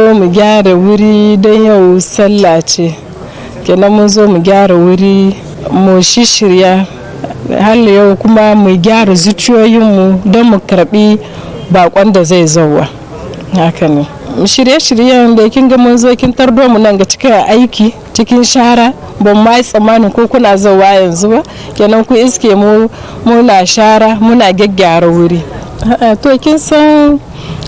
zo mu gyara wuri don yau sallah ce, kenan mun zo mu gyara wuri mu shirya har yau kuma mu gyara zuciyoyinmu don mu karbi bakon da zai zauwa. Haka ne shirye-shiryen da kin ga mun zo kin tardo mu nan ga cikin aiki cikin shara, ban ma tsammanin ko kuna zauwa yanzu ba, kenan ku iske mu muna shara muna gyaggyara wuri. To kin san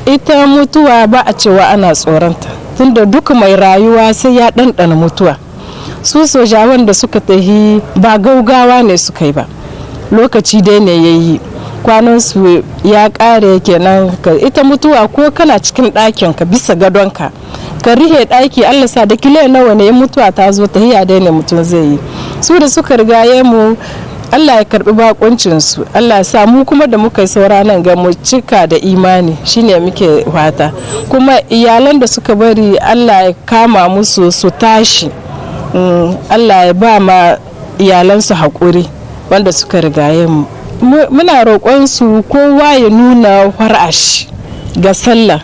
ita mutuwa ba a cewa ana tsoronta, tunda duka mai rayuwa sai ya ɗanɗana mutuwa. Su sojawan da suka tahi ba gaugawa ne suka yi ba, lokaci dai ne ya yi, kwanansu ya ƙare kenan. Ita mutuwa ko kana cikin ɗakin ka bisa gadonka ka rihe ɗaki, Allah sa da kile nawa ne mutuwa ta zo ta hiya dai ne mutum zai yi. Su da suka rigaye mu Allah ya karbi bakuncinsu, Allah ya sa mu kuma da muka yi saura nan ga mu cika da imani, shine muke fata. Kuma iyalan da suka bari Allah ya kama musu su tashi, Allah ya ba ma iyalansu haƙuri wanda suka rigaye mu. Muna roƙon su kowa ya nuna farashi ga sallah.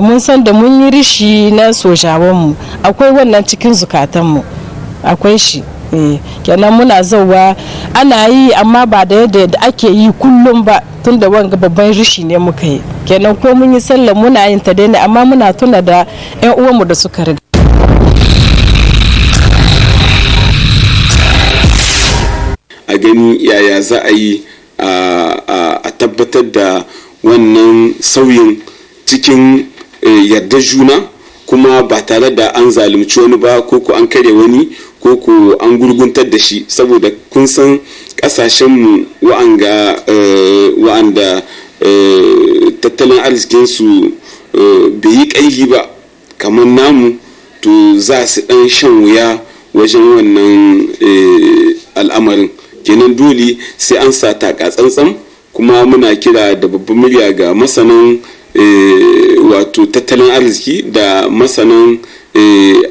Mun san da mun yi rishi na sojawanmu, akwai wannan cikin zukatanmu, akwai shi. Kenan muna zauwa ana yi amma ba da yadda ake yi kullum ba, tun da wanga babban rishi ne muka yi. Kenan ko mun yi sallah muna yin ta daina, amma muna tuna da 'yan uwanmu da suka riga. A gani yaya za a yi a tabbatar da wannan sauyin cikin yarda juna, kuma ba tare da an zalunci wani ba ko an kare wani ko an gurguntar da shi, saboda kun san kasashenmu wa'anda tattalin arzikinsu bai yi ƙaihi ba kamar namu, to za su ɗan shan wuya wajen wannan al'amarin. Kenan dole sai an sa taka tsantsan, kuma muna kira da babban murya ga masanan wato tattalin arziki da masanan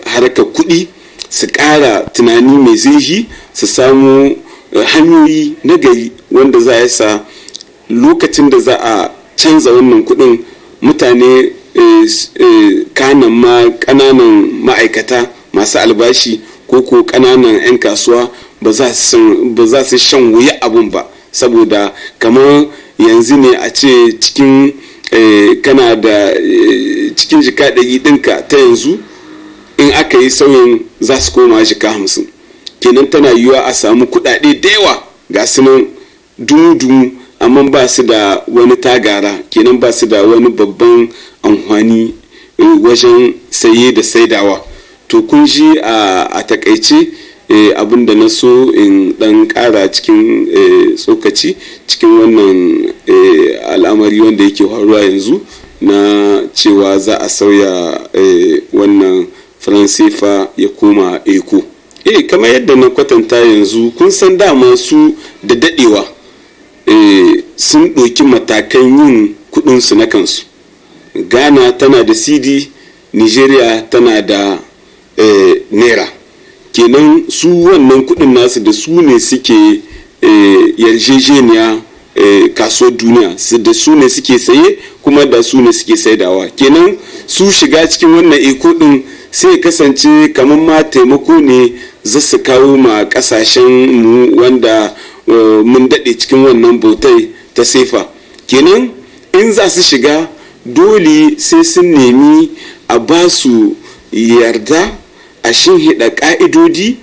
harkar kuɗi su ƙara tunani mai zurfi, su samu hanyoyi na gari wanda za a sa lokacin da za a canza wannan kuɗin mutane kanan ma ƙananan ma'aikata masu albashi ko ƙananan 'yan kasuwa ba za su shan wuya abun ba, saboda kamar yanzu ne a ce cikin kana da cikin jika ɗari ɗinka ta yanzu in aka yi sauyin za su koma jika 50. Kenan tana yiwuwa a samu kuɗaɗe da yawa ga su nan dumu-dumu, amma ba su da wani tagara, kenan ba su da wani babban amfani wajen saye da saidawa. To kun ji a takaice abin da na so in dan kara cikin tsokaci cikin wannan al'amari wanda yake faruwa yanzu na cewa za a sauya wannan faransefa ya koma eko. Kamar yadda na kwatanta yanzu, kun san dama su da dadewa sun ɗauki matakan yin kudinsu na kansu. Ghana tana da cedi, Nigeria tana da naira. Kenan su wannan kudin nasu da su ne suke yarjejeniya kasuwar duniya, da su ne suke saye kuma da su ne suke saidawa. Kenan su shiga cikin wannan eko din sai kasance kamar ma taimako ne za su kawo ma kasashen mu wanda mun daɗe cikin wannan bautai ta sefa. Kenan in za su shiga dole sai sun nemi a ba su yarda a shinhiɗa ƙa'idodi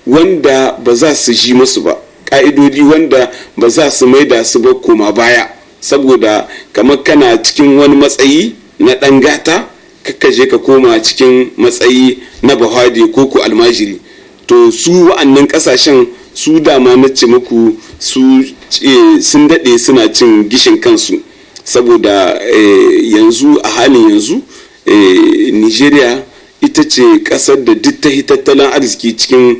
wanda ba za su ji musu ba, ƙa'idodi wanda ba za su maida su ba koma baya, saboda kamar kana cikin wani matsayi na ɗan gata kakka je ka koma cikin matsayi na bahadi ko ku almajiri. To su wa'annan ƙasashen su dama na ce muku su sun daɗe suna cin gishin kansu, saboda yanzu a halin yanzu Nigeria ita ce kasar da duk ta tattalin arziki cikin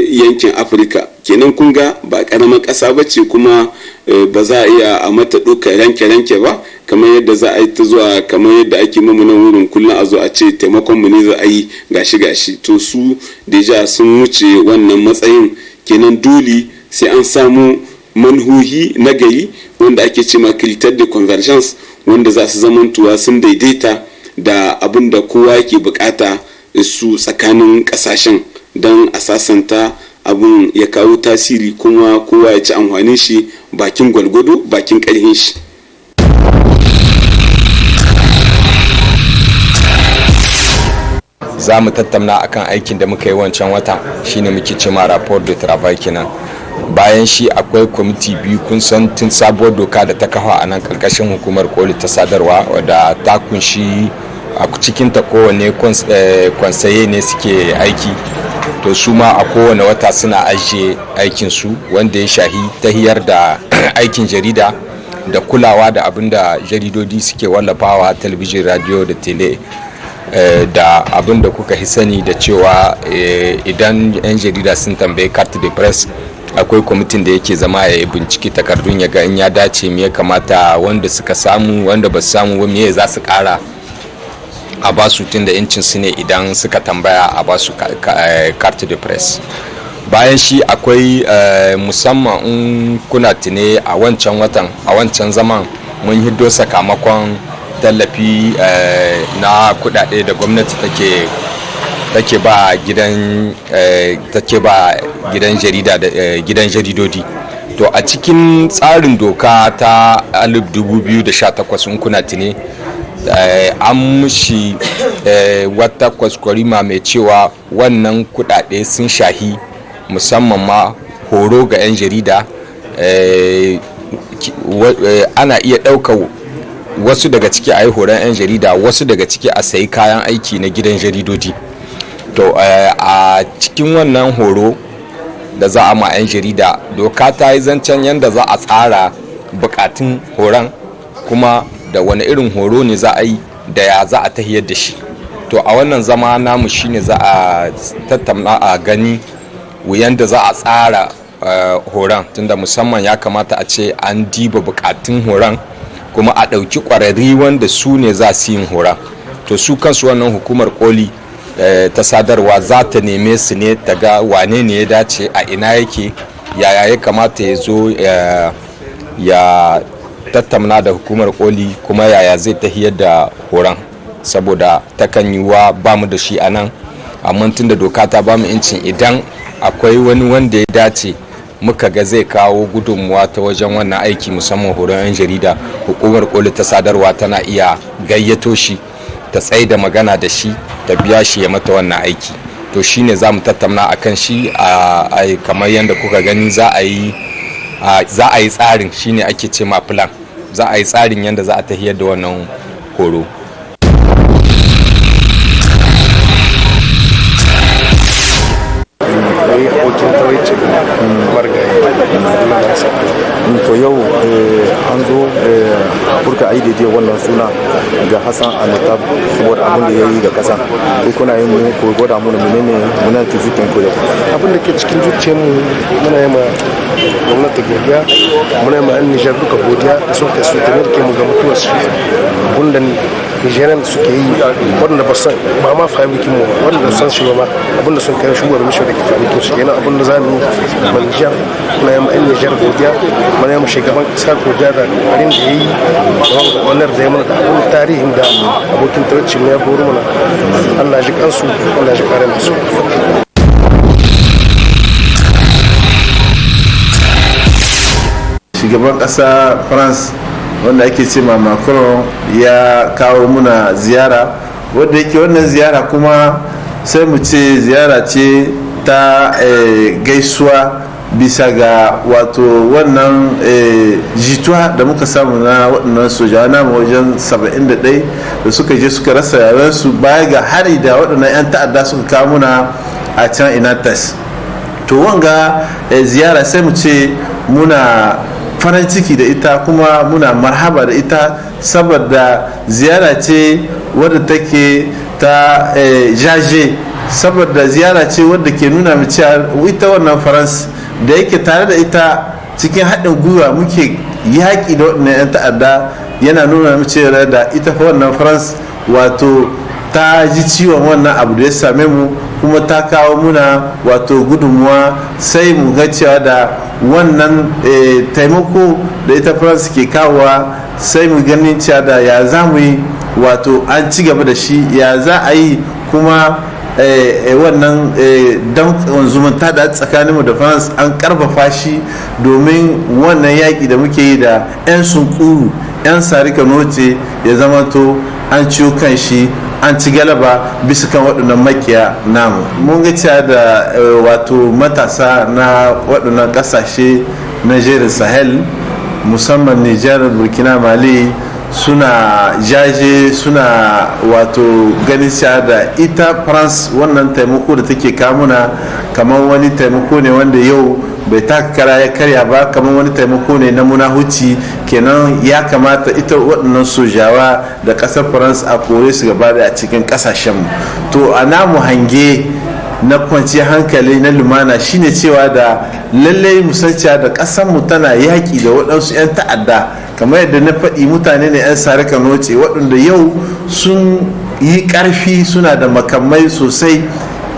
yankin Afirka. Kenan kun ga ba karamar kasa ba ce, kuma ba za a iya a mata ɗauka ranke-ranke ba kamar yadda za a yi ta zuwa kamar yadda ake mamunan wurin kullum a zo a ce taimakon mu ne za a yi gashi. To su deja sun wuce wannan matsayin. Kenan dole sai an samu manhohi na gari wanda ake ce ma critère de convergence, wanda za su zamantuwa sun daidaita da abin da kowa yake bukata su tsakanin kasashen don a sasanta abin ya kawo tasiri kuma kowa ya ci amfanin shi bakin gwalgwado bakin karhin shi. Za mu tattauna akan aikin da muka yi wancan wata shine muke cema rapport de travail kenan. Bayan shi akwai kwamiti biyu, kun san tun sabuwar doka da ta kafa a nan karkashin hukumar koli ta sadarwa wadda ta kunshi a cikin ta kowane kwansaye ne suke aiki, to su ma a kowane wata suna ajiye aikin su wanda ya shahi tahiyar da aikin jarida da kulawa da abin da jaridodi suke wallafawa talabijin, radio da tele. Da abin da kuka sani da cewa idan 'yan jarida sun tambaye carte de presse akwai kwamitin da yake zama ya binciki takardun ya ga in ya dace me ya kamata wanda suka samu wanda ba su samu ba me za su kara a ba su tun da yancin su ne idan suka tambaya a ba su carte de presse. Bayan shi akwai musamman in kuna tune a wancan watan a wancan zaman mun hiddo sakamakon tallafi na kudade da gwamnati take ba gidan jarida da gidan jaridodi. To a cikin tsarin doka ta 2018 in kuna tune an mushi wata kwaskwarima mai cewa wannan kudade sun shahi musamman ma horo ga 'yan jarida. Ana iya ɗaukar wasu daga ciki a yi horon 'yan jarida, wasu daga ciki a sayi kayan aiki na gidan jaridodi. To a cikin wannan horo da za a ma 'yan jarida, doka ta yi zancen yadda za a tsara bukatun horon kuma da wani irin horo ne za a yi da ya za a tahiyar da shi. To a wannan zama namu shine za a tattauna a gani yadda za a tsara horon, tunda musamman ya kamata a ce an diba bukatun horon kuma a ɗauki ƙwararri wanda su ne za su yin horon. To su kansu wannan hukumar koli ta sadarwa za ta neme su ne ta ga wane ne ya dace, a ina yake, yaya ya kamata ya zo ya tattauna da hukumar koli kuma yaya zai tahiyar da horon, saboda takan yi wa ba mu da shi a nan, amma tun da doka ta ba mu incin idan akwai wani wanda ya dace muka ga zai kawo gudunmuwa ta wajen wannan aiki musamman horon 'yan jarida, hukumar koli ta sadarwa tana iya gayyato shi ta tsaye da magana da shi ta biya shi ya mata wannan aiki. To shine za mu tattauna akan shi kamar yadda kuka gani za a yi tsarin, shine ake ce ma plan, za a yi tsarin yadda za a tahiyar da wannan horo. To yau an zo burka ayi daidai wannan suna ga Hassan Anatab saboda abin da ya yi ga kasa. Ko kuna yin mu ko gwada mu menene muna tuzukin ko yau. Abin da ke cikin zuciyar mu muna yi ma gwamnati godiya, muna yi ma yan Nijar duka godiya da suka su taimake mu ga mutuwar su. Abinda Nigerian suke yi wanda ba ma fahimci mu wanda san shi ba abinda sun kai shugaban mishi da ke fahimci su yana abinda za mu yi ma Nijar, muna yi ma yan Nijar godiya, muna yi ma shugaban kasa godiya da harin da ya yi da wannan da ya mana da abin tarihin da abokin tarci mu ya boro mana. Allah ji kansu, Allah ji kare musu. Shugaban kasa France wanda ake ce ma Macron ya kawo muna ziyara, wadda yake wannan ziyara kuma sai mu ce ziyara ce ta gaisuwa bisa ga wato wannan jituwa da muka samu na waɗannan sojawa na wajen 71 da suka je suka rasa yaransu baya ga hari da waɗannan 'yan ta'adda suka kawo muna a can Inatas. To wanga ziyara sai mu ce muna farin ciki da ita kuma muna marhaba da ita, saboda ziyara ce wadda take ta jaje, saboda ziyara ce wadda ke nuna mu cewa ita wannan France da yake tare da ita cikin haɗin gwiwa muke yaƙi da waɗannan 'yan ta'adda, yana nuna mu cewa da ita fa wannan France wato ta ji ciwon wannan abu da ya same mu kuma ta kawo muna wato gudunmuwa. Sai mu ga cewa da wannan taimako da ita France ke kawowa sai mu ganin cewa da ya za mu yi wato an ci gaba da shi, ya za a yi kuma wannan dan zumunta da tsakaninmu da France an karfafa shi domin wannan yaƙi da muke yi da 'yan sunkuru 'yan sarika noce ya zamanto an ciyo kan shi, an ci galaba bisa kan waɗannan makiya namu. Mun ga cewa da wato matasa na waɗannan ƙasashe na jerin Sahel musamman Nijar, Burkina, Mali suna jaje, suna wato ganin cewa da ita France wannan taimako da take kamuna kamar wani taimako ne wanda yau bai taka kara ya karya ba, kamar wani taimako ne na munahuci. Kenan ya kamata ita waɗannan sojawa da ƙasar France a kore su gaba da a cikin ƙasashenmu. To a namu hange na kwanciyar hankali na lumana shine cewa da lallai musanci da ƙasarmu tana yaƙi da waɗansu 'yan ta'adda, kamar yadda na faɗi mutane ne 'yan sarika noce waɗanda yau sun yi ƙarfi, suna da makamai sosai,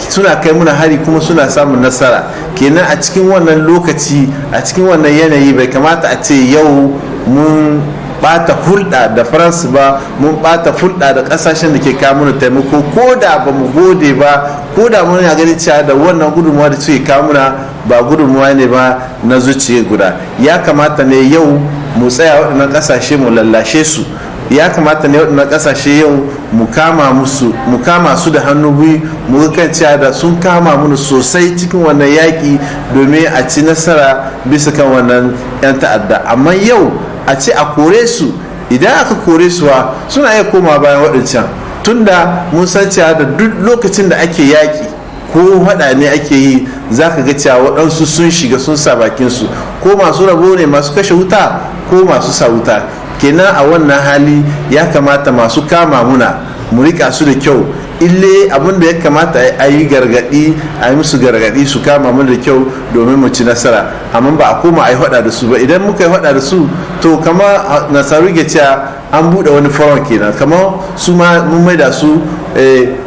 suna kai muna hari kuma suna samun nasara. Kenan a cikin wannan lokaci, a cikin wannan yanayi bai kamata a ce yau mun bata hulɗa da France ba, mun bata hulɗa da ƙasashen da ke kawo mana taimako, ko da ba mu gode ba, ko da mun ganin cewa da wannan gudunmuwa da suke kawo mana ba gudunmuwa ne ba na zuciya guda. Ya kamata ne yau mu tsaya waɗannan ƙasashe mu lallashe su, ya kamata ne waɗannan ƙasashe yau mu kama su da hannu biyu, mu ga kan cewa da sun kama mu sosai cikin wannan yaƙi domin a ci nasara bisa kan wannan 'yan ta'adda. Amma yau a ce a kore su, idan aka kore suwa suna iya koma bayan waɗancan, tunda mun san cewa da duk lokacin da ake yaƙi ko haɗa ne ake yi za ka ga cewa waɗansu sun shiga sun sa bakinsu, ko masu rabo ne, masu kashe wuta ko masu sa wuta. Kenan a wannan hali ya kamata masu kama muna mu rika su da kyau, ille abin da ya kamata a yi gargadi, a yi musu gargadi su kama mu da kyau domin mu ci nasara, amma ba a koma a yi hada da su ba. Idan muka yi hada da su to kama nasaru ke cewa an buɗe wani faron kenan, kamar su ma mun maida su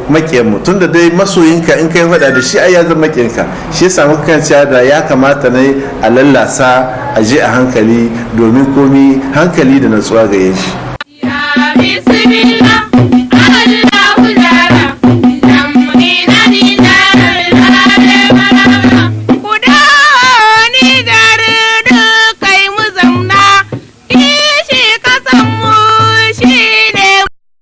makiyanmu, tun da dai masoyinka in kai hada da shi ai ya zama makiyanka. Shi yasa muka kan cewa da ya kamata ne a lallasa, a je a hankali domin komi hankali da natsuwa ga yin shi.